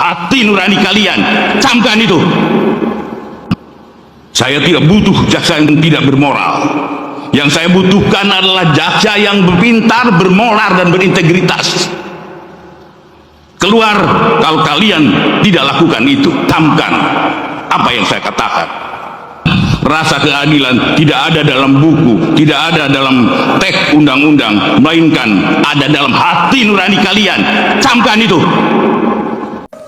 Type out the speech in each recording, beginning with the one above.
hati nurani kalian. Camkan itu. Saya tidak butuh jaksa yang tidak bermoral. Yang saya butuhkan adalah jaksa yang pintar, bermoral, dan berintegritas. Keluar kalau kalian tidak lakukan itu. Camkan apa yang saya katakan. Rasa keadilan tidak ada dalam buku, tidak ada dalam teks undang-undang, melainkan ada dalam hati nurani kalian. Camkan itu.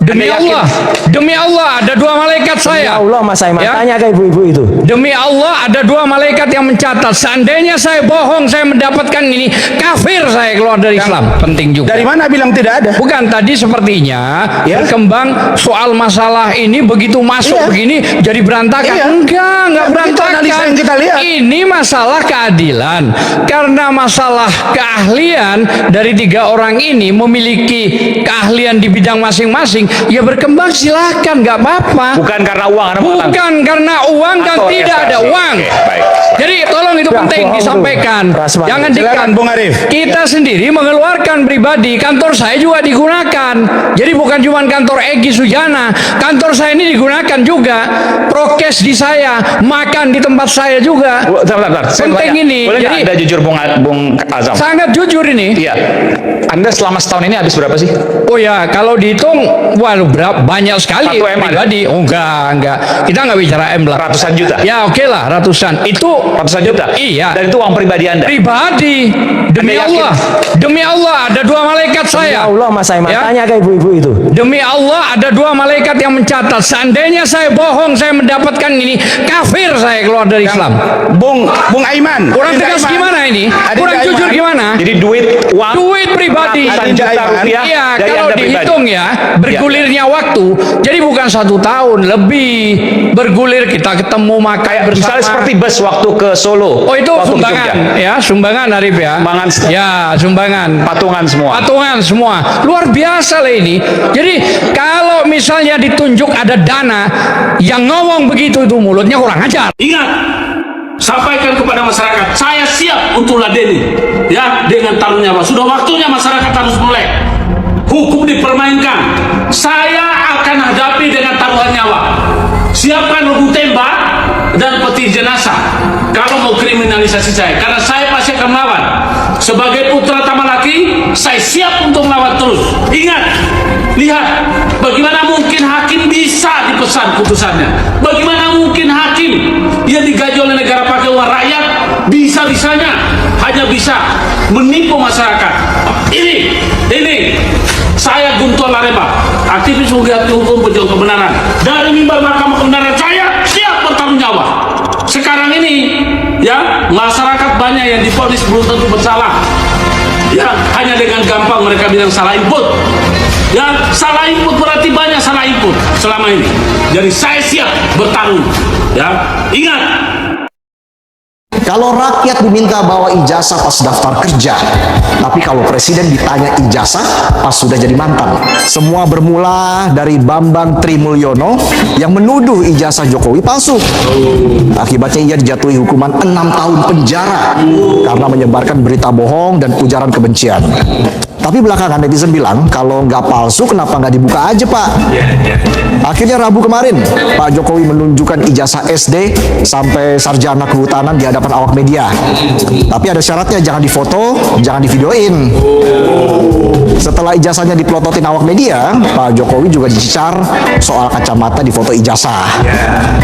Demi Allah, ada dua malaikat saya. Ya Allah, Mas Aiman, tanya ke ibu-ibu itu. Demi Allah, ada dua malaikat yang mencatat. Seandainya saya bohong, saya mendapatkan ini, kafir saya keluar dari Islam. Penting juga. Dari mana bilang tidak ada? Bukan, tadi sepertinya berkembang soal masalah ini begitu masuk begini jadi berantakan. Enggak berantakan. Yang kita lihat. Ini masalah keadilan. Karena masalah keahlian dari tiga orang ini memiliki keahlian di bidang masing-masing. Ya berkembang silakan, nggak apa-apa. Bukan karena uang, bukan karena uang dan tidak ada uang. Baik. Jadi tolong itu penting disampaikan. Jangan dikan. Bung Arif. Kita sendiri mengeluarkan pribadi. Kantor saya juga digunakan. Jadi bukan cuma kantor Egy Sujana. Kantor saya ini digunakan juga. Prokes di saya, makan di tempat saya juga. Bentar. Penting ini. Boleh jadi Anda jujur, Bung Azam? Sangat jujur ini. Iya. Anda selama setahun ini habis berapa sih? Oh ya, kalau dihitung, waduh banyak sekali. 1 M pribadi. Oh enggak. Kita nggak bicara M lah. Ratusan juta. Ya oke lah, ratusan. Itu ratusan juta. Iya. Dan itu uang pribadi Anda. Pribadi. Demi Allah, ada dua malaikat saya. Ya Allah, Mas Aiman, tanya ke ibu-ibu itu. Demi Allah, ada dua malaikat yang mencatat. Seandainya saya bohong, saya mendapatkan ini, kafir saya keluar dari Islam. Bung Aiman. Kurang tegas gimana ini? Kurang jujur gimana? Jadi duit pribadi. Ratusan juta rupiah. Iya, dari kalau Anda dihitung pribadi. bergulirnya waktu. Jadi bukan 1 tahun, lebih bergulir kita ketemu makan bersama. Misalnya seperti bus waktu ke Solo. Oh itu waktu sumbangan, sumbangan Arif ya. Sumbangan. Ya, sumbangan. Patungan semua. Luar biasa lah ini. Jadi kalau misalnya ditunjuk ada dana, yang ngomong begitu itu mulutnya kurang ajar. Ingat, sampaikan kepada masyarakat, saya siap untuk ladeni dengan taruh nyawa. Sudah waktunya masyarakat harus mulai. Hukum dipermainkan, saya akan hadapi dengan taruhan nyawa. Siapkan regu tembak dan peti jenazah kalau mau kriminalisasi saya, karena saya pasti akan melawan. Sebagai putra Tamalaki, saya siap untuk melawan terus. Ingat, lihat bagaimana mungkin hakim bisa dipesan putusannya. Bagaimana mungkin hakim yang digaji oleh negara pakai uang rakyat bisa-bisanya hanya bisa menipu masyarakat. Ini saya Guntur Laremba, aktivis hukum pejuang kebenaran. Dari mimbar Mahkamah Kebenaran saya siap bertanggung jawab. Sekarang ini masyarakat banyak yang divonis belum tentu bersalah. Hanya dengan gampang mereka bilang salah input. Salah input berarti banyak salah input selama ini. Jadi saya siap bertarung. Ingat. Kalau rakyat diminta bawa ijazah pas daftar kerja, tapi kalau presiden ditanya ijazah pas sudah jadi mantan. Semua bermula dari Bambang Trimulyono yang menuduh ijazah Jokowi palsu. Akibatnya ia dijatuhi hukuman 6 tahun penjara karena menyebarkan berita bohong dan ujaran kebencian. Tapi belakangan netizen bilang, kalau nggak palsu kenapa nggak dibuka aja Pak? Akhirnya Rabu kemarin, Pak Jokowi menunjukkan ijazah SD sampai sarjana kehutanan di hadapan awak media. Tapi ada syaratnya, jangan difoto, jangan divideoin. Setelah ijazahnya dipelototin awak media, Pak Jokowi juga dicecar soal kacamata di foto ijazah.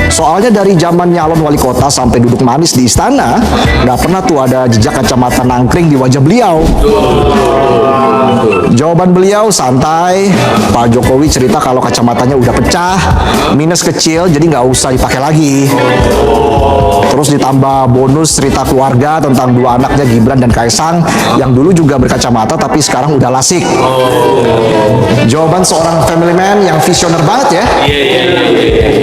Soalnya dari zaman nyalon wali kota sampai duduk manis di istana, nggak pernah tuh ada jejak kacamata nangkring di wajah beliau. Jawaban beliau santai. Pak Jokowi cerita kalau kacamatanya udah pecah, minus kecil, jadi nggak usah dipakai lagi. Terus ditambah bonus cerita keluarga tentang 2 anaknya Gibran dan Kaisang yang dulu juga berkacamata tapi sekarang udah lasik. Jawaban seorang family man yang visioner banget ya.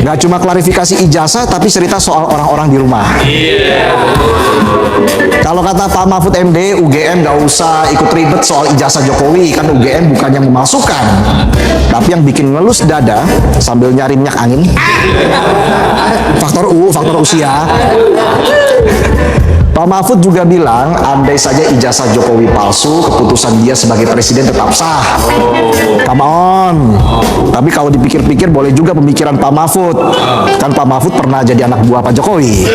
Nggak cuma klarifikasi ijazah tapi cerita soal orang-orang di rumah. Kalau kata Pak Mahfud MD, UGM nggak usah ikut ribet soal ijazah Jokowi, kan UGM bukannya memalsukan, tapi yang bikin ngelus dada sambil nyari minyak angin faktor usia. Pak Mahfud juga bilang, andai saja ijazah Jokowi palsu, keputusan dia sebagai presiden tetap sah. Come on. Tapi kalau dipikir-pikir boleh juga pemikiran Pak Mahfud. Kan Pak Mahfud pernah jadi anak buah Pak Jokowi.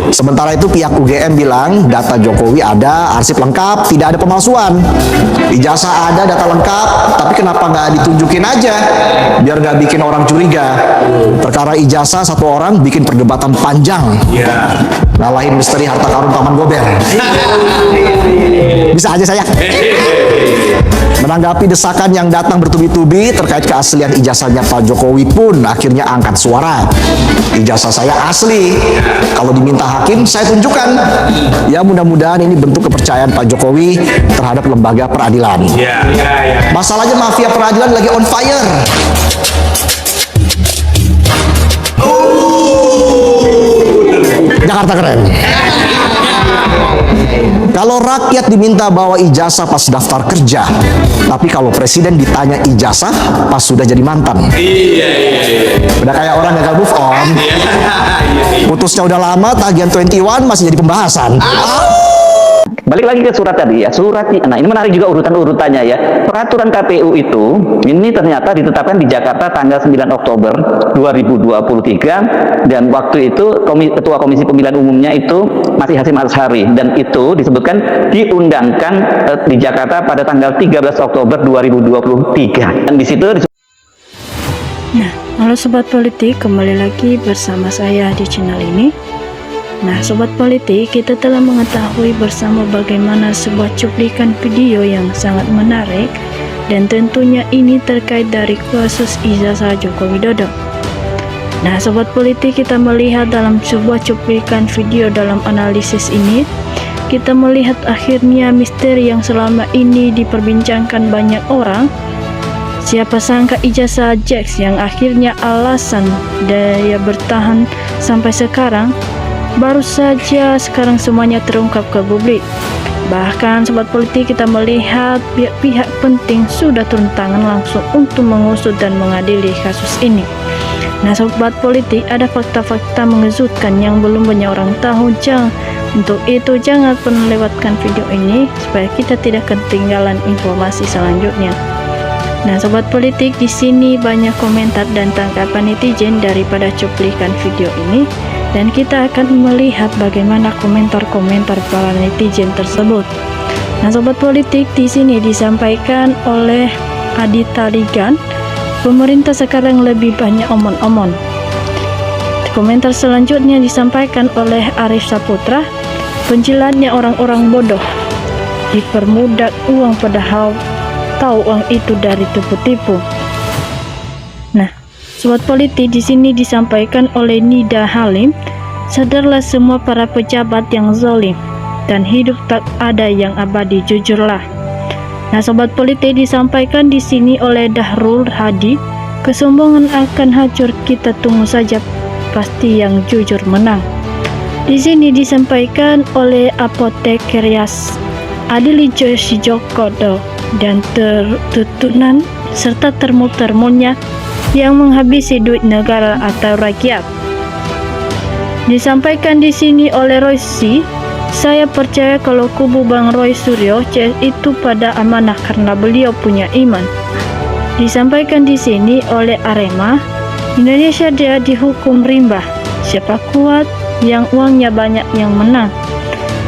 Sementara itu pihak UGM bilang data Jokowi ada, arsip lengkap, tidak ada pemalsuan. Ijazah ada, data lengkap, tapi kenapa nggak ditunjukin aja? Biar nggak bikin orang curiga. Perkara ijazah satu orang bikin perdebatan panjang. Ngalahin misteri harta karun Paman Gober. Bisa aja saya. Menanggapi desakan yang datang bertubi-tubi terkait keaslian ijazahnya Pak Jokowi pun akhirnya angkat suara. Ijazah saya asli. Kalau diminta hakim, saya tunjukkan. Ya mudah-mudahan ini bentuk kepercayaan Pak Jokowi terhadap lembaga peradilan. Masalahnya mafia peradilan lagi on fire. Jakarta keren. Kalau rakyat diminta bawa ijazah pas daftar kerja, tapi kalau presiden ditanya ijazah pas sudah jadi mantan. Udah kayak orang gagal move on. Putusnya udah lama, tagihan 21 masih jadi pembahasan. Balik lagi ke surat tadi ya, nah ini menarik juga urutan-urutannya ya. Peraturan KPU itu, ini ternyata ditetapkan di Jakarta tanggal 9 Oktober 2023 dan waktu itu Ketua Komisi Pemilihan Umumnya itu masih Hasyim Asyari dan itu disebutkan diundangkan di Jakarta pada tanggal 13 Oktober 2023 dan di situ Nah, halo Sobat Politik, kembali lagi bersama saya di channel ini. Nah, Sobat Politik, kita telah mengetahui bersama bagaimana sebuah cuplikan video yang sangat menarik dan tentunya ini terkait dari kasus ijazah Joko Widodo. Nah, Sobat Politik, kita melihat dalam sebuah cuplikan video dalam analisis ini, kita melihat akhirnya misteri yang selama ini diperbincangkan banyak orang. Siapa sangka ijazah Jax yang akhirnya alasan daya bertahan sampai sekarang, baru saja sekarang semuanya terungkap ke publik. Bahkan Sobat Politik, kita melihat pihak-pihak penting sudah turun tangan langsung untuk mengusut dan mengadili kasus ini. Nah Sobat Politik, ada fakta-fakta mengejutkan yang belum banyak orang tahu. Untuk itu jangan pernah lewatkan video ini supaya kita tidak ketinggalan informasi selanjutnya. Nah Sobat Politik, di sini banyak komentar dan tanggapan netizen daripada cuplikan video ini. Dan kita akan melihat bagaimana komentar-komentar para netizen tersebut. Nah, Sobat Politik, di sini disampaikan oleh Adita Ligan, pemerintah sekarang lebih banyak omon-omon. Komentar selanjutnya disampaikan oleh Arif Saputra, penjilatnya orang-orang bodoh, dipermudah uang padahal tahu uang itu dari tipu-tipu. Nah, Sobat Politik, di sini disampaikan oleh Nida Halim, sadarlah semua para pejabat yang zalim dan hidup tak ada yang abadi, jujurlah. Nah, Sobat Politik, disampaikan di sini oleh Dahrul Hadi, kesombongan akan hancur, kita tunggu saja, pasti yang jujur menang. Di sini disampaikan oleh Apotekarias Adilijo Sijokodo dan tutunan serta termul-termulnya yang menghabisi duit negara atau rakyat. Disampaikan di sini oleh Roysi, saya percaya kalau kubu Bang Roy Suryo itu pada amanah karena beliau punya iman. Disampaikan di sini oleh Arema, Indonesia dia dihukum rimba, siapa kuat yang uangnya banyak yang menang.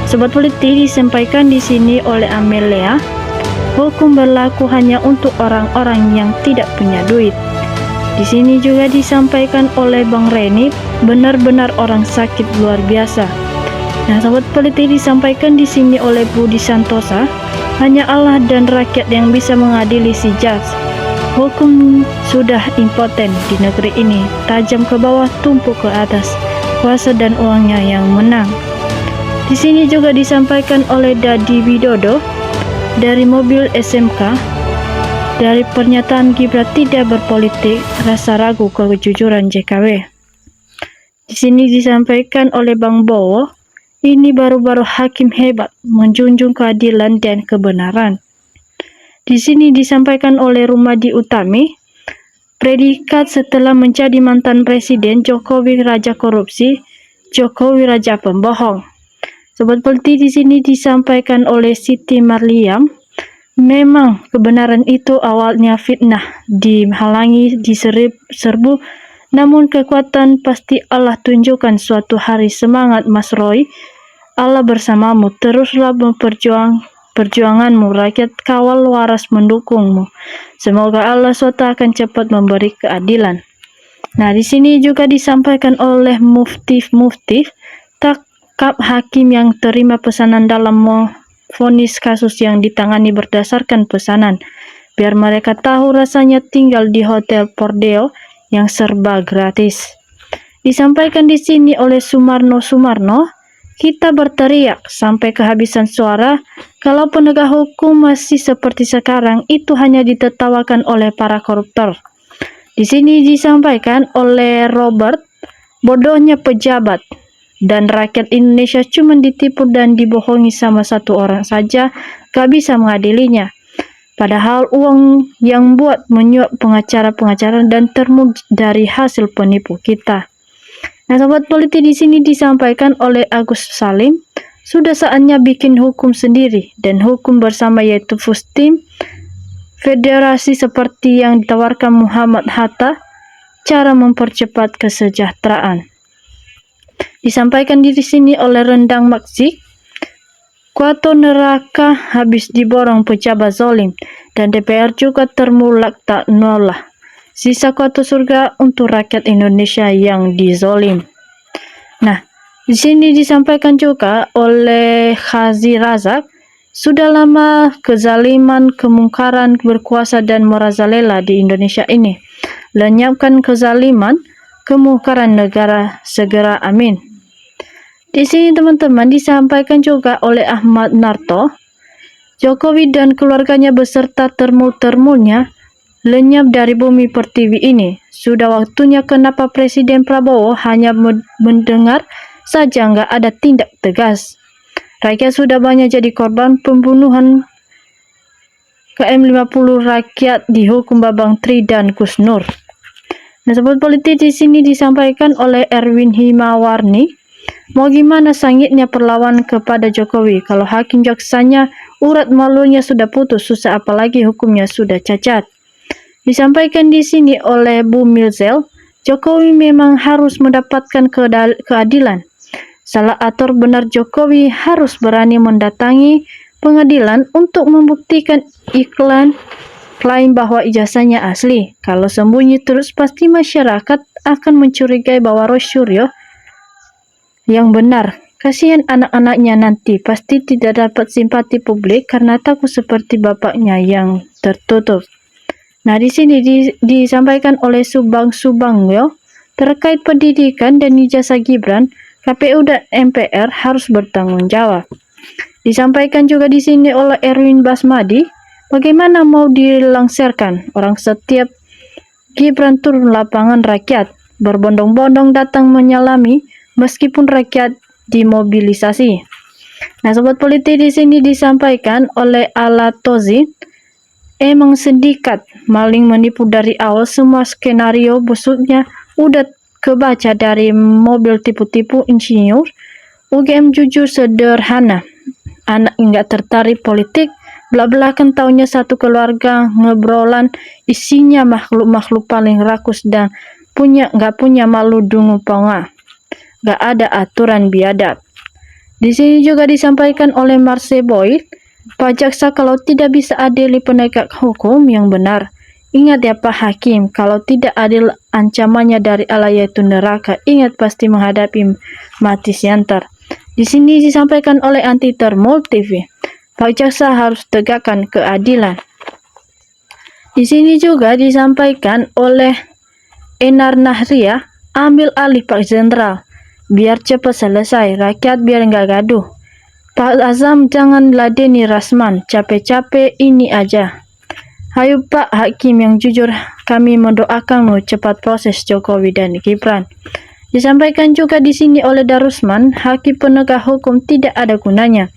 Sobat Politik, disampaikan di sini oleh Amelia, hukum berlaku hanya untuk orang-orang yang tidak punya duit. Di sini juga disampaikan oleh Bang Reni, benar-benar orang sakit luar biasa. Nah, Sobat Politik, disampaikan di sini oleh Budi Santosa, hanya Allah dan rakyat yang bisa mengadili si Jax. Hukum sudah impoten di negeri ini, tajam ke bawah, tumpuk ke atas, kuasa dan uangnya yang menang. Di sini juga disampaikan oleh Dadi Widodo dari mobil SMK, dari pernyataan Gibran tidak berpolitik, rasa ragu kejujuran JKW. Di sini disampaikan oleh Bang Bowo, ini baru-baru hakim hebat, menjunjung keadilan dan kebenaran. Di sini disampaikan oleh Rumadi Utami, predikat setelah menjadi mantan presiden Jokowi raja korupsi, Jokowi raja pembohong. Sobat Politik, di sini disampaikan oleh Siti Marliam, memang kebenaran itu awalnya fitnah, dihalangi, diserbu, namun kekuatan pasti Allah tunjukkan suatu hari. Semangat Mas Roy, Allah bersamamu, teruslah perjuanganmu, rakyat kawal waras mendukungmu. Semoga Allah SWT akan cepat memberi keadilan. Nah, di sini juga disampaikan oleh Mufti takap hakim yang terima pesanan dalam vonis kasus yang ditangani berdasarkan pesanan, biar mereka tahu rasanya tinggal di Hotel Pordeo yang serba gratis. Disampaikan di sini oleh Sumarno, kita berteriak sampai kehabisan suara kalau penegak hukum masih seperti sekarang, itu hanya ditertawakan oleh para koruptor. Di sini disampaikan oleh Robert, bodohnya pejabat dan rakyat Indonesia cuma ditipu dan dibohongi sama satu orang saja, gak bisa mengadilinya. Padahal uang yang buat menyuap pengacara-pengacara dan termuk dari hasil penipu kita. Nah, Sobat Politik, di sini disampaikan oleh Agus Salim, sudah saatnya bikin hukum sendiri dan hukum bersama, yaitu Fustim Federasi seperti yang ditawarkan Muhammad Hatta, cara mempercepat kesejahteraan. Disampaikan di sini oleh Rendang Maksik, kuato neraka habis diborong pejabat zolim dan DPR juga termulak tak nolah. Sisa kuato surga untuk rakyat Indonesia yang dizolim. Nah, di sini disampaikan juga oleh Khazi Razak, sudah lama kezaliman, kemungkaran berkuasa dan merajalela di Indonesia ini. Lenyapkan kezaliman, kemungkaran negara segera, amin. Di sini teman-teman disampaikan juga oleh Ahmad Narto, Jokowi dan keluarganya beserta termul-termulnya lenyap dari bumi pertiwi ini. Sudah waktunya, kenapa Presiden Prabowo hanya mendengar saja, nggak ada tindak tegas. Rakyat sudah banyak jadi korban pembunuhan KM50, rakyat dihukum Babang Tri dan Gus Nur. Nah, Sobat Politik, di sini disampaikan oleh Erwin Himawarni, mau gimana sangitnya perlawan kepada Jokowi, kalau hakim jaksanya urat malunya sudah putus, susah apalagi hukumnya sudah cacat. Disampaikan di sini oleh Bu Milzel, Jokowi memang harus mendapatkan keadilan. Salah atau benar, Jokowi harus berani mendatangi pengadilan untuk membuktikan klaim bahwa ijazahnya asli. Kalau sembunyi terus, pasti masyarakat akan mencurigai bahwa Roy Suryo yang benar. Kasihan anak-anaknya nanti, pasti tidak dapat simpati publik karena takut seperti bapaknya yang tertutup. Nah, di sini disampaikan oleh Subangyo terkait pendidikan dan ijazah Gibran, KPU dan MPR harus bertanggung jawab. Disampaikan juga di sini oleh Erwin Basmadi, bagaimana mau dilangsirkan orang setiap Gibran turun lapangan, rakyat berbondong-bondong datang menyalami meskipun rakyat dimobilisasi. Nah, Sobat Politik, di sini disampaikan oleh Alatozi, emang sindikat maling menipu dari awal, semua skenario busuknya udah kebaca dari mobil tipu-tipu insinyur. UGM jujur sederhana, anak nggak tertarik politik, belak-belakan taunya satu keluarga ngebrolan isinya makhluk-makhluk paling rakus dan nggak punya malu dungu ponga, nggak ada aturan biadab. Di sini juga disampaikan oleh Marse Boyd, Pak Jaksa kalau tidak bisa adili penegak hukum yang benar, ingat ya Pak Hakim, kalau tidak adil ancamannya dari Allah yaitu neraka. Ingat pasti menghadapi mati siantar. Di sini disampaikan oleh Anti Termul TV, Pak Jaksa harus tegakkan keadilan. Di sini juga disampaikan oleh Enar Nahria, ambil alih Pak Jenderal, biar cepat selesai, rakyat biar nggak gaduh. Pak Azam jangan ladeni Rasman, capek-capek ini aja. Hayu Pak Hakim yang jujur, kami mendoakanmu cepat proses Jokowi dan Gibran. Disampaikan juga di sini oleh Darusman, hakim penegak hukum tidak ada gunanya.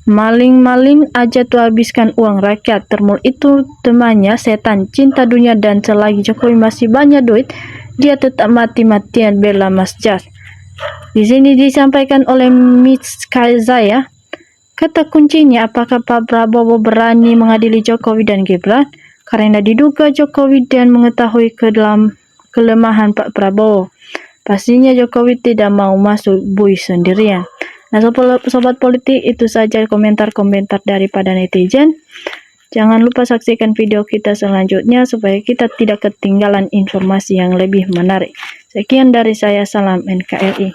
Maling-maling aja tuh habiskan uang rakyat. Termul itu temannya setan, cinta dunia, dan selagi Jokowi masih banyak duit, dia tetap mati-matian bela Mas Jas. Di sini disampaikan oleh Mitch Kazaya, kata kuncinya apakah Pak Prabowo berani mengadili Jokowi dan Gibran karena diduga Jokowi dan mengetahui kelemahan Pak Prabowo. Pastinya Jokowi tidak mau masuk bui sendirian. Nah, sobat politik, itu saja komentar-komentar daripada netizen. Jangan lupa saksikan video kita selanjutnya supaya kita tidak ketinggalan informasi yang lebih menarik. Sekian dari saya, salam NKRI.